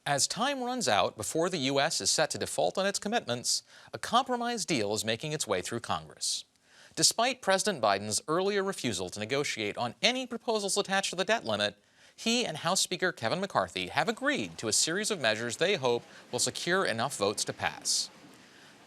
As time runs out before the U.S. is set to default on its commitments, a compromise deal is making its way through Congress. Despite President Biden's earlier refusal to negotiate on any proposals attached to the debt limit, he and House Speaker Kevin McCarthy have agreed to a series of measures they hope will secure enough votes to pass.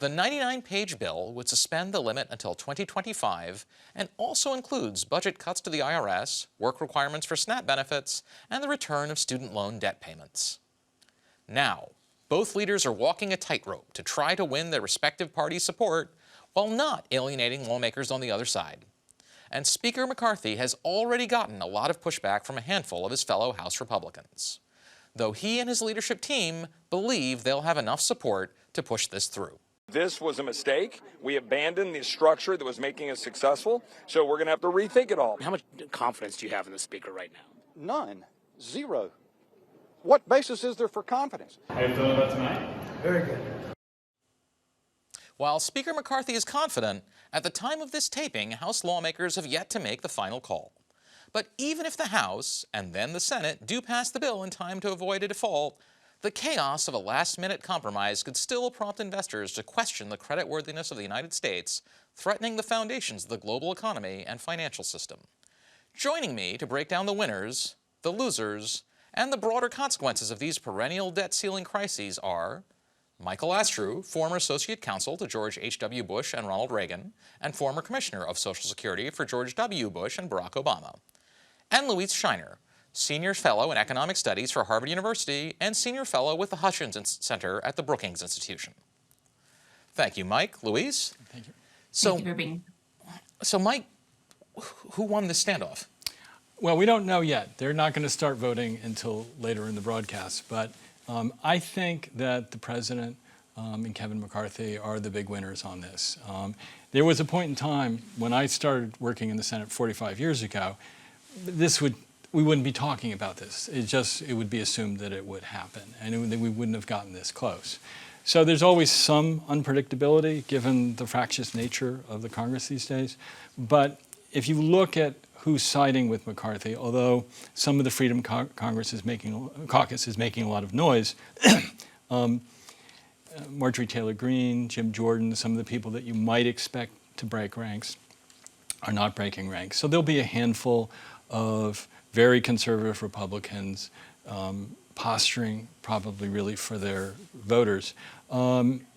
The 99-page bill would suspend the limit until 2025 and also includes budget cuts to the IRS, work requirements for SNAP benefits, and the return of student loan debt payments. Now, both leaders are walking a tightrope to try to win their respective parties' support while not alienating lawmakers on the other side. And Speaker McCarthy has already gotten a lot of pushback from a handful of his fellow House Republicans, though he and his leadership team believe they'll have enough support to push this through. This was a mistake. We abandoned the structure that was making us successful, so we're going to have to rethink it all. How much confidence do you have in the Speaker right now? None. Zero. What basis is there for confidence? How are you feeling about tonight? Very good. While Speaker McCarthy is confident, at the time of this taping, House lawmakers have yet to make the final call. But even if the House and then the Senate do pass the bill in time to avoid a default, the chaos of a last-minute compromise could still prompt investors to question the creditworthiness of the United States, threatening the foundations of the global economy and financial system. Joining me to break down the winners, the losers, and the broader consequences of these perennial debt ceiling crises are Michael Astrew, former Associate Counsel to George H.W. Bush and Ronald Reagan, and former Commissioner of Social Security for George W. Bush and Barack Obama, and Louise Scheiner, Senior Fellow in Economic Studies for Harvard University and Senior Fellow with the Hutchins Center at the Brookings Institution. Thank you, Mike. Louise? Thank you. So, Thank you for being. So, Mike, who won this standoff? Well, we don't know yet. They're not going to start voting until later in the broadcast. But I think that the president and Kevin McCarthy are the big winners on this. There was a point in time when I started working in the Senate 45 years ago, we wouldn't be talking about this. It would be assumed that it would happen, and we wouldn't have gotten this close. So there's always some unpredictability given the fractious nature of the Congress these days. But if you look at who's siding with McCarthy, although some of the Freedom Caucus is making a lot of noise, Marjorie Taylor Greene, Jim Jordan, some of the people that you might expect to break ranks are not breaking ranks. So there'll be a handful of very conservative Republicans posturing probably really for their voters.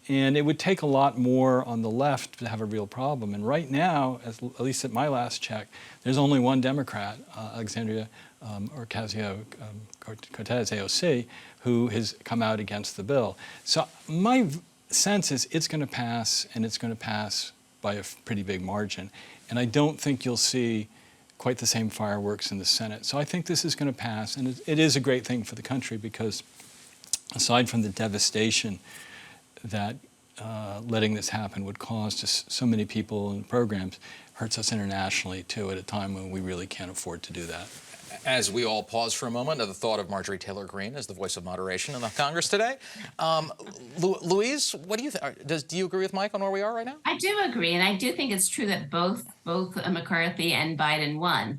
And it would take a lot more on the left to have a real problem. And right now, at least at my last check, there's only one Democrat, Alexandria Ocasio-Cortez, AOC, who has come out against the bill. So my sense is it's going to pass, and it's going to pass by a pretty big margin. And I don't think you'll see quite the same fireworks in the Senate. So I think this is going to pass, and it is a great thing for the country because aside from the devastation that letting this happen would cause to so many people and programs, hurts us internationally too at a time when we really can't afford to do that. As we all pause for a moment at the thought of Marjorie Taylor Greene as the voice of moderation in the Congress today, Louise, what do you think? Do you agree with Mike on where we are right now? I do agree, and I do think it's true that both McCarthy and Biden won,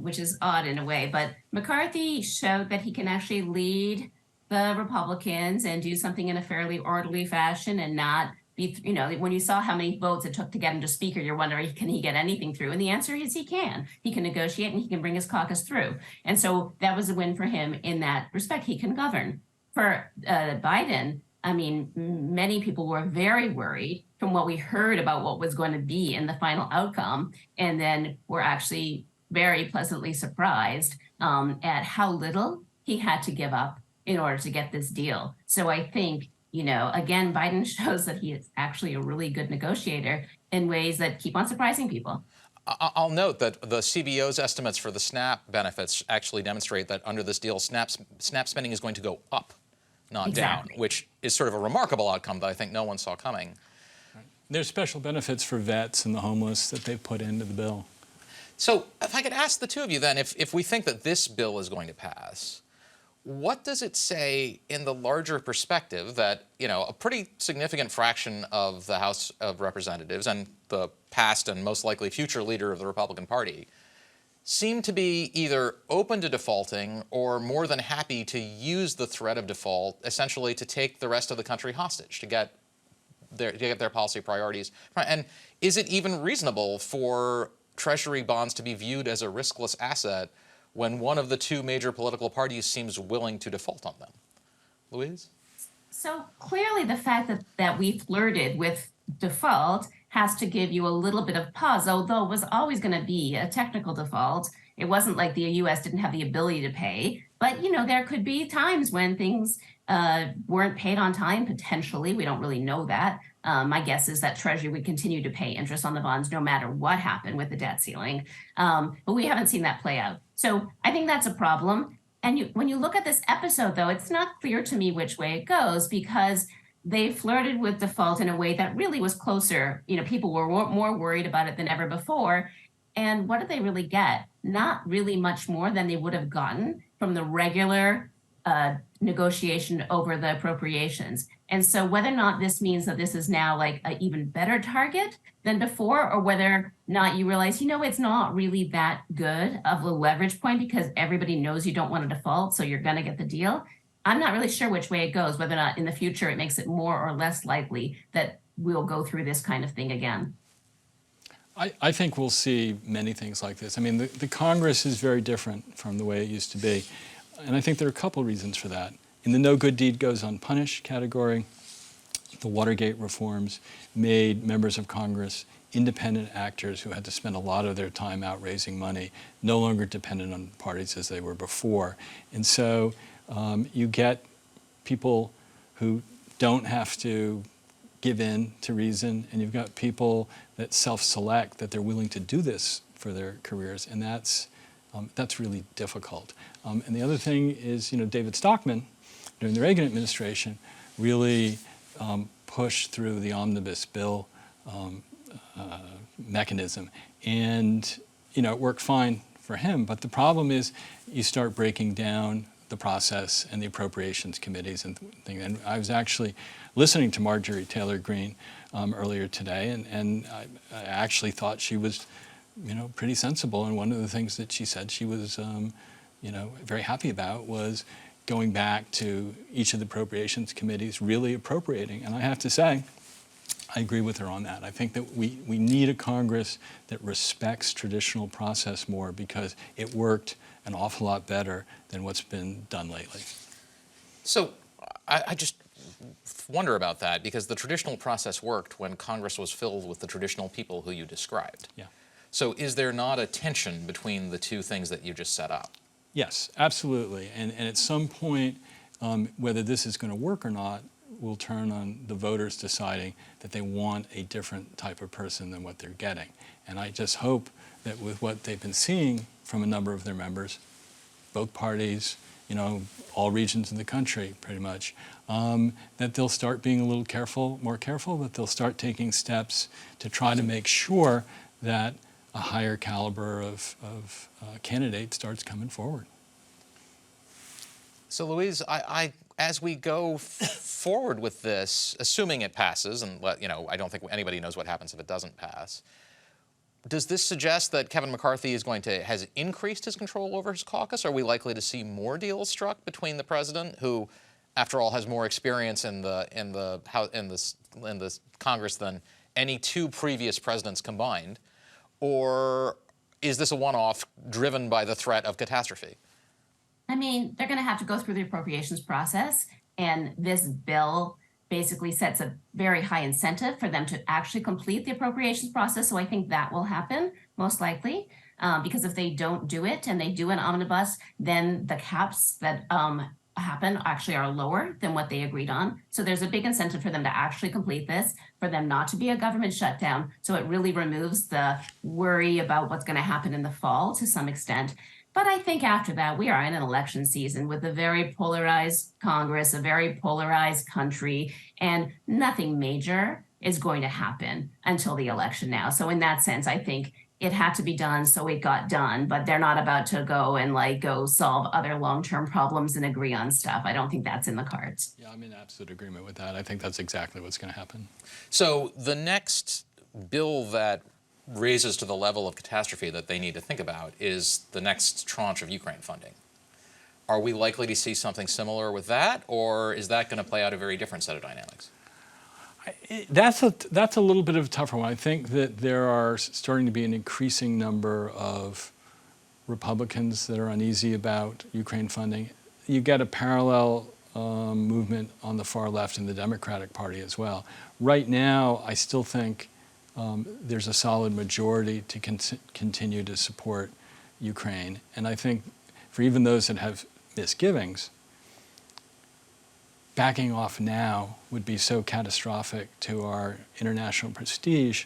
which is odd in a way. But McCarthy showed that he can actually lead the Republicans and do something in a fairly orderly fashion and not be, when you saw how many votes it took to get him to speaker, you're wondering, can he get anything through? And the answer is he can. He can negotiate and he can bring his caucus through. And so that was a win for him in that respect. He can govern. For Biden, I mean, many people were very worried from what we heard about what was going to be in the final outcome. And then were actually very pleasantly surprised at how little he had to give up in order to get this deal. So I think, again, Biden shows that he is actually a really good negotiator in ways that keep on surprising people. I'll note that the CBO's estimates for the SNAP benefits actually demonstrate that under this deal, SNAP spending is going to go up, not down, which is sort of a remarkable outcome that I think no one saw coming. There's special benefits for vets and the homeless that they've put into the bill. So if I could ask the two of you then, if we think that this bill is going to pass, what does it say in the larger perspective that, a pretty significant fraction of the House of Representatives and the past and most likely future leader of the Republican Party seem to be either open to defaulting or more than happy to use the threat of default essentially to take the rest of the country hostage, to get their policy priorities. And is it even reasonable for Treasury bonds to be viewed as a riskless asset when one of the two major political parties seems willing to default on them? Louise? So clearly the fact that we flirted with default has to give you a little bit of pause, although it was always going to be a technical default. It wasn't like the U.S. didn't have the ability to pay, but there could be times when things weren't paid on time, potentially. We don't really know that. My guess is that Treasury would continue to pay interest on the bonds no matter what happened with the debt ceiling. But we haven't seen that play out. So I think that's a problem. And when you look at this episode, though, it's not clear to me which way it goes, because they flirted with default in a way that really was closer. People were more worried about it than ever before. And what did they really get? Not really much more than they would have gotten from the regular negotiation over the appropriations. And so whether or not this means that this is now like an even better target than before, or whether or not you realize, it's not really that good of a leverage point because everybody knows you don't want to default, so you're going to get the deal. I'm not really sure which way it goes, whether or not in the future it makes it more or less likely that we'll go through this kind of thing again. I think we'll see many things like this. I mean, the Congress is very different from the way it used to be. And I think there are a couple reasons for that. In the no good deed goes unpunished category, the Watergate reforms made members of Congress independent actors who had to spend a lot of their time out raising money, no longer dependent on parties as they were before. And so you get people who don't have to give in to reason, and you've got people that self-select that they're willing to do this for their careers, and that's really difficult. And the other thing is, David Stockman, during the Reagan administration, really pushed through the omnibus bill mechanism, and it worked fine for him. But the problem is, you start breaking down the process and the appropriations committees and things. And I was actually listening to Marjorie Taylor Greene earlier today, and I actually thought she was, pretty sensible. And one of the things that she said she was, very happy about was going back to each of the appropriations committees really appropriating. And I have to say, I agree with her on that. I think that we need a Congress that respects traditional process more, because it worked an awful lot better than what's been done lately. So I just wonder about that, because the traditional process worked when Congress was filled with the traditional people who you described. Yeah. So is there not a tension between the two things that you just set up? Yes, absolutely. And at some point, whether this is going to work or not will turn on the voters deciding that they want a different type of person than what they're getting. And I just hope that with what they've been seeing from a number of their members, both parties, all regions in the country pretty much, that they'll start being a little more careful, that they'll start taking steps to try to make sure that a higher caliber of candidate starts coming forward. So Louise, as we go forward with this, assuming it passes, and I don't think anybody knows what happens if it doesn't pass, does this suggest that Kevin McCarthy has increased his control over his caucus? Are we likely to see more deals struck between the president, who, after all, has more experience in the Congress than any two previous presidents combined, or is this a one-off driven by the threat of catastrophe? I mean, they're going to have to go through the appropriations process, and this bill basically sets a very high incentive for them to actually complete the appropriations process. So I think that will happen, most likely, because if they don't do it and they do an omnibus, then the caps that happen actually are lower than what they agreed on. So there's a big incentive for them to actually complete this, for them not to be a government shutdown. So it really removes the worry about what's going to happen in the fall to some extent. But I think after that, we are in an election season with a very polarized Congress, a very polarized country, and nothing major is going to happen until the election now. So in that sense, I think it had to be done, so it got done, but they're not about to go and go solve other long-term problems and agree on stuff. I don't think that's in the cards. Yeah, I'm in absolute agreement with that. I think that's exactly what's going to happen. So the next bill that raises to the level of catastrophe that they need to think about is the next tranche of Ukraine funding. Are we likely to see something similar with that, or is that going to play out a very different set of dynamics? That's a little bit of a tougher one. I think that there are starting to be an increasing number of Republicans that are uneasy about Ukraine funding. You get a parallel movement on the far left in the Democratic Party as well. Right now, I still think there's a solid majority to continue to support Ukraine. And I think for even those that have misgivings, backing off now would be so catastrophic to our international prestige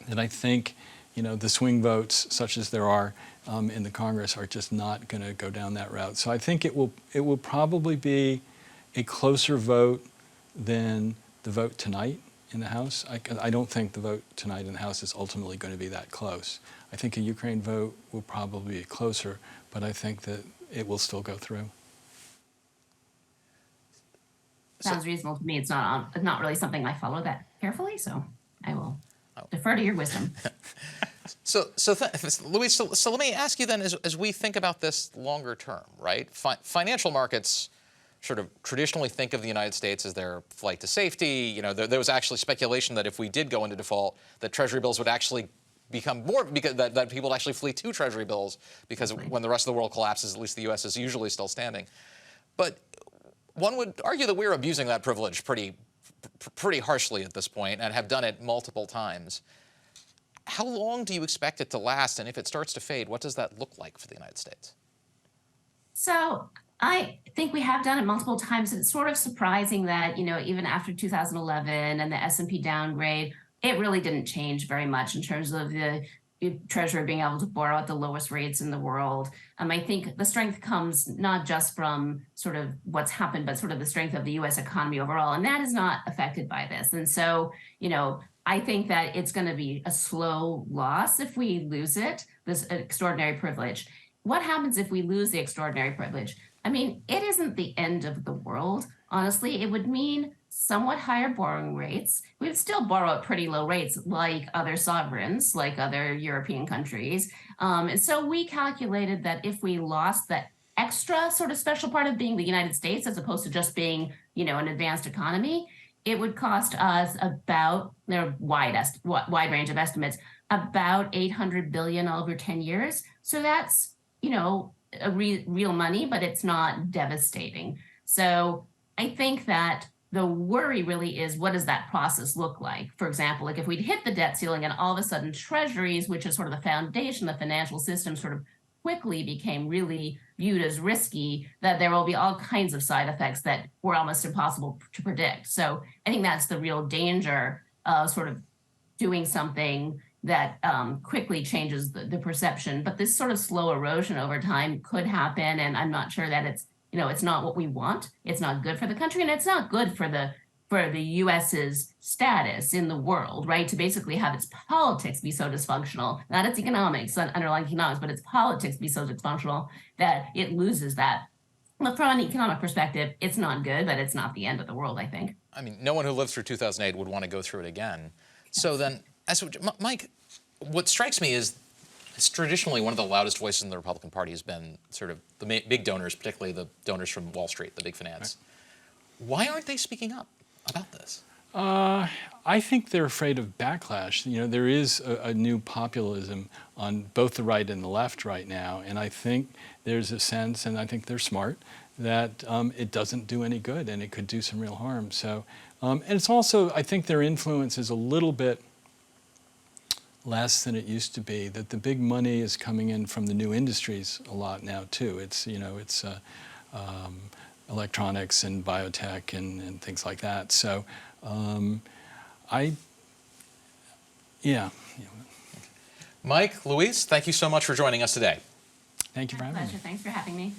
that I think, the swing votes, such as there are in the Congress, are just not going to go down that route. So I think it will probably be a closer vote than the vote tonight in the House. I don't think the vote tonight in the House is ultimately going to be that close. I think a Ukraine vote will probably be closer, but I think that it will still go through. Sounds reasonable to me. It's not really something I follow that carefully, so I will defer to your wisdom. Luis, so let me ask you then, as we think about this longer term, right? Financial markets sort of traditionally think of the United States as their flight to safety. There was actually speculation that if we did go into default, that Treasury bills would actually become more, because that people would actually flee to Treasury bills, because when the rest of the world collapses, at least the U.S. is usually still standing. But one would argue that we're abusing that privilege pretty harshly at this point, and have done it multiple times. How long do you expect it to last? And if it starts to fade, what does that look like for the United States? So I think we have done it multiple times. It's sort of surprising that, even after 2011 and the S&P downgrade, it really didn't change very much in terms of the Treasury being able to borrow at the lowest rates in the world. I think the strength comes not just from sort of what's happened, but sort of the strength of the U.S. economy overall, and that is not affected by this. And so, I think that it's going to be a slow loss if we lose it, this extraordinary privilege. What happens if we lose the extraordinary privilege? It isn't the end of the world. Honestly, it would mean somewhat higher borrowing rates. We would still borrow at pretty low rates like other sovereigns, like other European countries. And so we calculated that if we lost that extra sort of special part of being the United States, as opposed to just being, an advanced economy, it would cost us about, there are wide range of estimates, about $800 billion over 10 years. So that's, a real money, but it's not devastating. So I think that the worry really is, what does that process look like? For example, like if we'd hit the debt ceiling and all of a sudden treasuries, which is sort of the foundation of the financial system, sort of quickly became really viewed as risky, that there will be all kinds of side effects that were almost impossible to predict. So I think that's the real danger of sort of doing something that quickly changes the perception. But this sort of slow erosion over time could happen, and I'm not sure that it's not what we want. It's not good for the country, and it's not good for the U.S.'s status in the world, right? To basically have its politics be so dysfunctional, not its economics, underlying economics, but its politics be so dysfunctional that it loses that. But from an economic perspective, it's not good, but it's not the end of the world, I think. No one who lived through 2008 would want to go through it again. So then, Mike, what strikes me is, it's traditionally one of the loudest voices in the Republican Party has been sort of the big donors, particularly the donors from Wall Street, the big finance. Right. Why aren't they speaking up about this? I think they're afraid of backlash. There is a new populism on both the right and the left right now, and I think there's a sense, and I think they're smart, that it doesn't do any good and it could do some real harm. So, and it's also, I think their influence is a little bit less than it used to be, that the big money is coming in from the new industries a lot now too. It's, electronics and biotech and things like that. So Mike, Luis, thank you so much for joining us today. Thank you for having me. Pleasure. Thanks for having me.